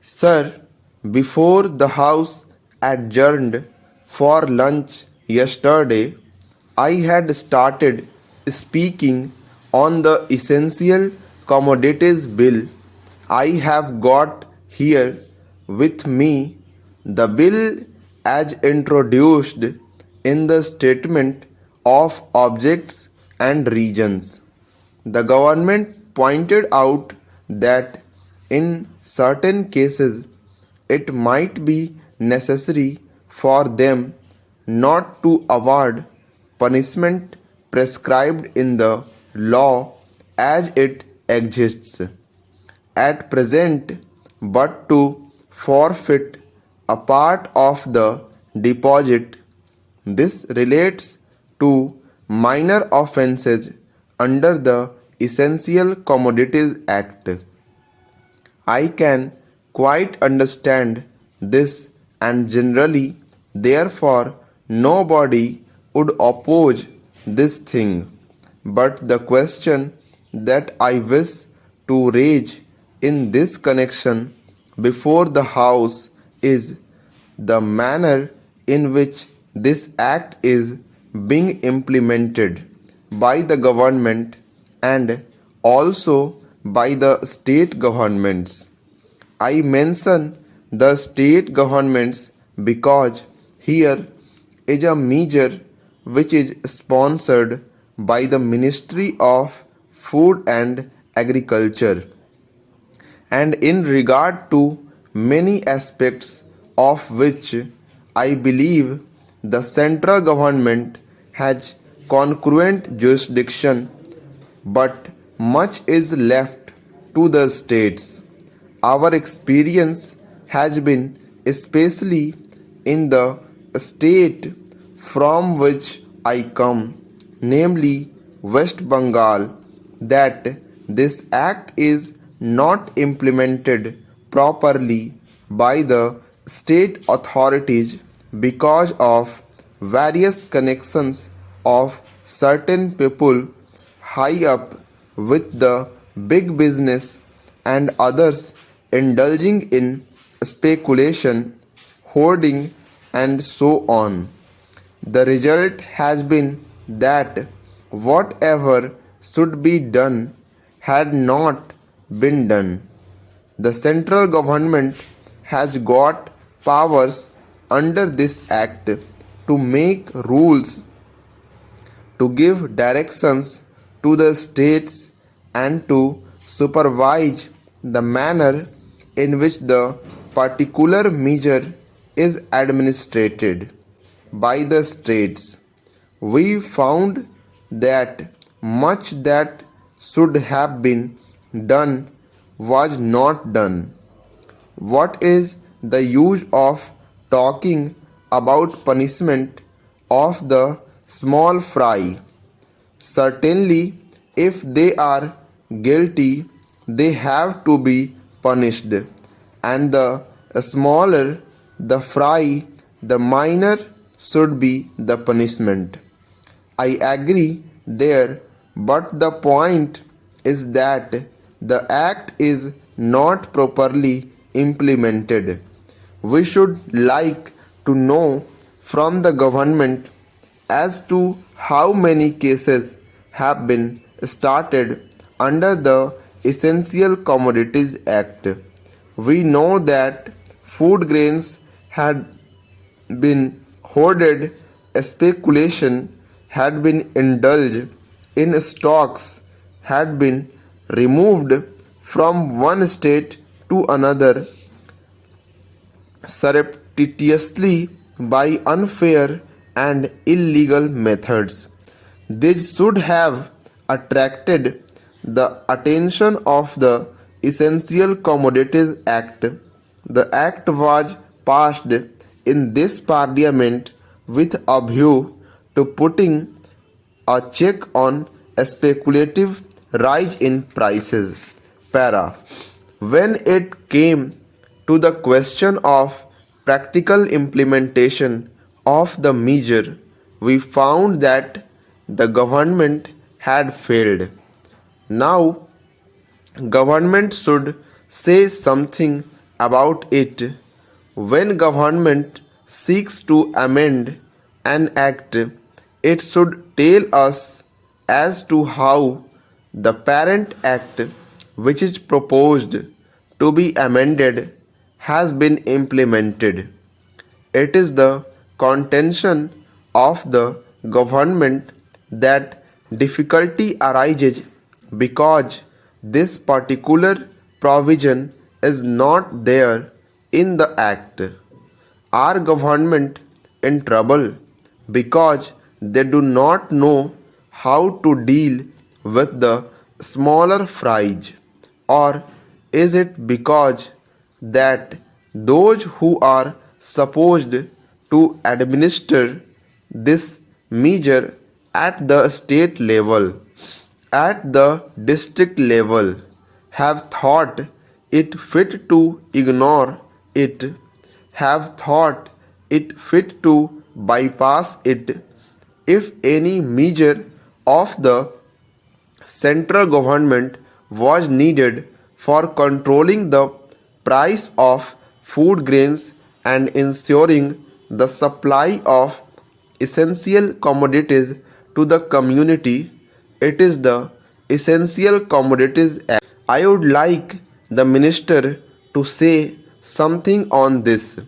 Sir, before the House adjourned for lunch yesterday, I had started speaking on the essential commodities bill. I have got here with me the bill as introduced in the Statement of Objects and Regions. The government pointed out that in certain cases it might be necessary for them not to award punishment prescribed in the law as it exists at present, but to forfeit a part of the deposit. This relates to minor offences under the Essential Commodities Act. I can quite understand this, and generally, therefore, nobody would oppose this thing. But the question that I wish to raise in this connection before the House is the manner in which this act is being implemented by the government and also by the state governments. I mention the state governments because here is a measure which is sponsored by the Ministry of Food and Agriculture, and in regard to many aspects of which I believe the central government has concurrent jurisdiction, but much is left to the states. Our experience has been, especially in the state from which I come, namely West Bengal, that this act is not implemented properly by the state authorities because of various connections of certain people high up with the big business and others indulging in speculation, hoarding, and so on. The result has been that whatever should be done had not been done. The central government has got powers under this act to make rules, to give directions to the states, and to supervise the manner in which the particular measure is administered by the states. We found that much that should have been done was not done. What is the use of talking about punishment of the small fry? Certainly, if they are guilty, they have to be punished, and the smaller the fry, the minor should be the punishment. I agree there, but the point is that the act is not properly implemented. We should like to know from the government as to how many cases have been started under the Essential Commodities Act. We know that food grains had been hoarded, speculation had been indulged in, stocks had been removed from one state to another surreptitiously by unfair and illegal methods. This should have attracted the attention of the Essential Commodities Act. The act was passed in this parliament with a view to putting a check on a speculative rise in prices. Para. When it came to the question of practical implementation of the measure, we found that the government had failed. Now, government should say something about it. When government seeks to amend an act, it should tell us as to how the parent act which is proposed to be amended has been implemented. It is the contention of the government that difficulty arises because this particular provision is not there in the act. Are government in trouble because they do not know how to deal with the smaller fries, or is it because that those who are supposed to administer this measure at the state level, at the district level, have thought it fit to ignore it, have thought it fit to bypass it? If any measure of the central government was needed for controlling the price of food grains and ensuring the supply of essential commodities to the community, it is the Essential Commodities Act. I would like the minister to say something on this.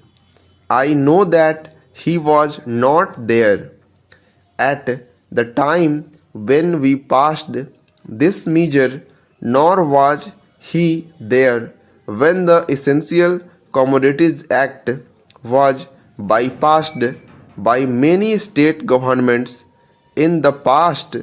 I know that he was not there at the time when we passed this measure, nor was he there when the Essential Commodities Act was bypassed by many state governments in the past.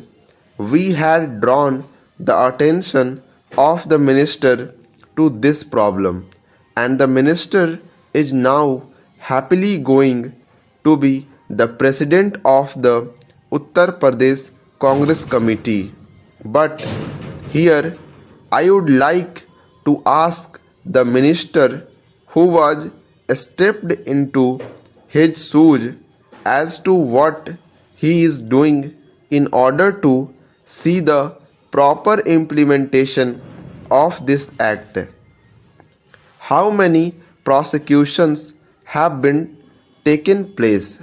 We had drawn the attention of the minister to this problem, and the minister is now happily going to be the president of the Uttar Pradesh Congress Committee. But here I would like to ask the minister who was stepped into his shoes as to what he is doing in order to see the proper implementation of this act. How many prosecutions have been taken place?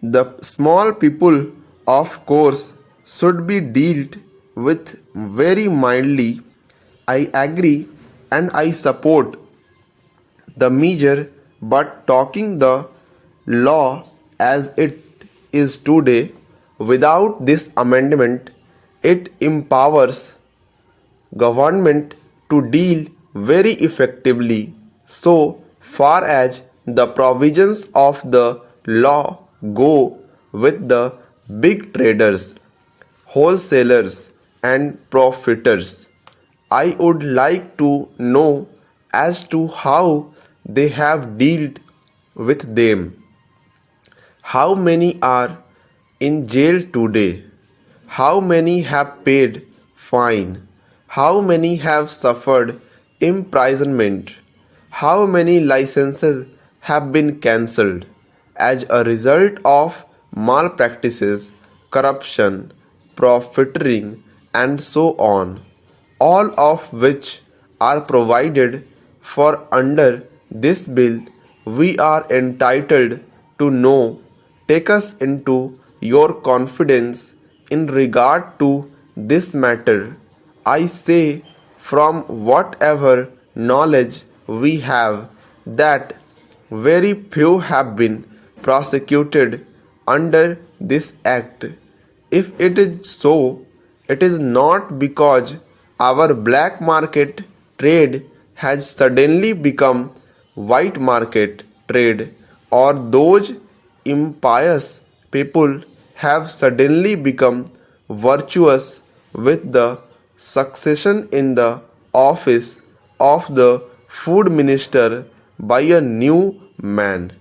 The small people, of course, should be dealt with very mildly. I agree and I support the measure, but talking the law as it is today, without this amendment, it empowers government to deal very effectively so far as the provisions of the law go with the big traders, wholesalers and profiteers. I would like to know as to how they have dealt with them. How many are in jail today? How many have paid fine? How many have suffered imprisonment? How many licenses have been cancelled as a result of malpractices, corruption, profiteering, and so on, all of which are provided for under this bill? We are entitled to know. Take us into your confidence in regard to this matter. I say from whatever knowledge we have that very few have been prosecuted under this act. If it is so, it is not because our black market trade has suddenly become white market trade, or those impious people have suddenly become virtuous with the succession in the office of the food minister by a new man.